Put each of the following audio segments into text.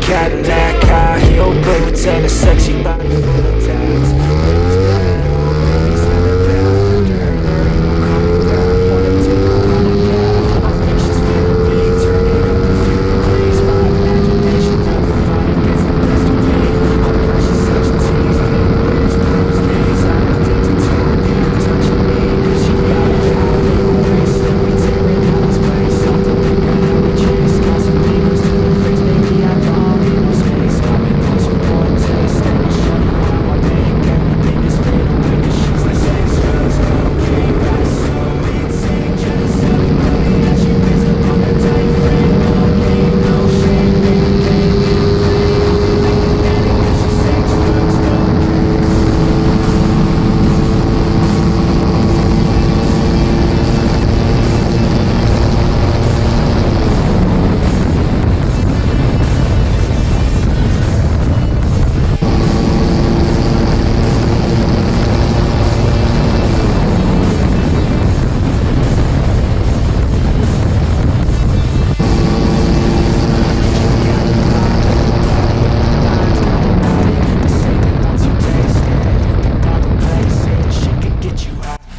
Cadillac, high heel boots, and a sexy body full of tats. Baby's bad, oh baby's had a bath. After her there ain't no coming back. Wanna take her on a nap. I think she's feeling me, turn it up a few degrees. My imagination of her body gets the best of me. Oh girl, she's such a tease, big boobs, bruised knees. I'm addicted to her being touching me, 'cause she got a bad little waist. And we tearing down this place off the liquor that we chase. Got some needles to the face, baby, I don't need no space. Got me closer for a taste, and I'll show you how I make everything just fade away, 'cause she's like sex, drugs, cocaine. Got it so insane, jealous of the way that she plays up on that tight frame. No game, no shame, baby, can't be a play. I'll be like an addict 'cause she's sex, drugs, cocaine.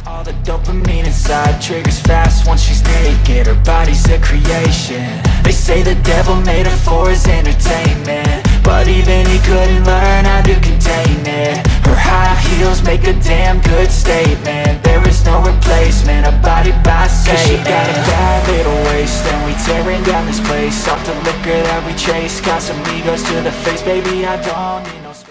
All the dopamine inside triggers fast once she's naked. Her body's a creation. They say the devil made her for his entertainment, but even he couldn't learn how to contain it. Her high heels make a damn good statement. There is no replacement, a body by Satan. 'Cause she got a bad little waist, and we tearing down this place off the liquor that we chase. Got some egos to the face, baby, I don't need no